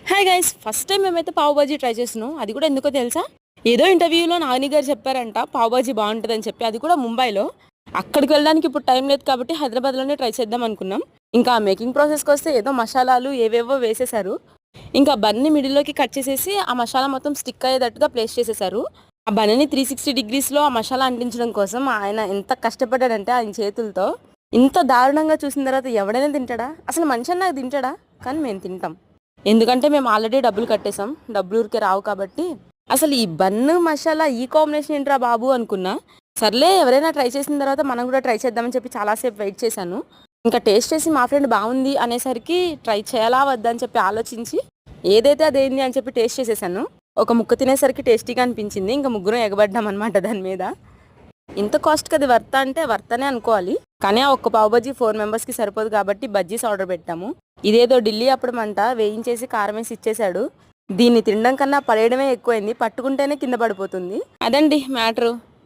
Hi guys, first time మేమైతే పావు bhaji try చేస్తున్నాం. అది కూడా ఎందుకో తెలుసా? ఏదో ఇంటర్వ్యూలో నాని గారు చెప్పారంట పావు బాజీ బాగుంటుందని చెప్పి, అది కూడా ముంబైలో. అక్కడికి వెళ్ళడానికి ఇప్పుడు టైం లేదు కాబట్టి హైదరాబాద్లోనే ట్రై చేద్దాం అనుకున్నాం. ఇంకా మేకింగ్ ప్రాసెస్కి వస్తే ఏదో మసాలాలు ఏవేవో వేసేశారు. ఇంకా బన్ని మిడిల్లోకి కట్ చేసేసి ఆ మసాలా మొత్తం స్టిక్ అయ్యేటట్టుగా ప్లేస్ చేసేసారు. ఆ బన్నని 360 డిగ్రీస్లో ఆ మసాలా అంటించడం కోసం ఆయన ఎంత కష్టపడ్డాడంటే ఆయన చేతులతో. ఇంత దారుణంగా చూసిన తర్వాత ఎవడైనా తింటాడా? అసలు మనిషి నాకు తింటాడా? కానీ మేము తింటాం. ఎందుకంటే మేము ఆల్రెడీ డబ్బులు కట్టేసాం, డబ్బులు ఊరికే రావు కాబట్టి. అసలు ఈ బన్ను మసాలా ఈ కాంబినేషన్ ఏంట్రా బాబు అనుకున్నా. సర్లే, ఎవరైనా ట్రై చేసిన తర్వాత మనం కూడా ట్రై చేద్దామని చెప్పి చాలాసేపు వెయిట్ చేశాను. ఇంకా టేస్ట్ చేసి మా ఫ్రెండ్ బాగుంది అనేసరికి ట్రై చేయాలా వద్దా అని చెప్పి ఆలోచించి ఏదైతే అదేంది అని చెప్పి టేస్ట్ చేసేసాను. ఒక ముక్క తినేసరికి టేస్టీగా అనిపించింది. ఇంకా ముగ్గురం ఎగబడ్డాం అనమాట దాని మీద. ఇంత కాస్ట్కి అది వర్త అంటే వర్తనే అనుకోవాలి. కానీ ఆ ఒక్క పావు బజ్జీ 4 మెంబర్స్కి సరిపోదు కాబట్టి బజ్జీస్ ఆర్డర్ పెట్టాము. ఇదేదో ఢిల్లీ అప్పడమంట వేయించేసి కారం వేసి ఇచ్చేశాడు. దీన్ని తినడం కన్నా పడేయడమే ఎక్కువైంది, పట్టుకుంటేనే కింద పడిపోతుంది. అదండి మ్యాటరు.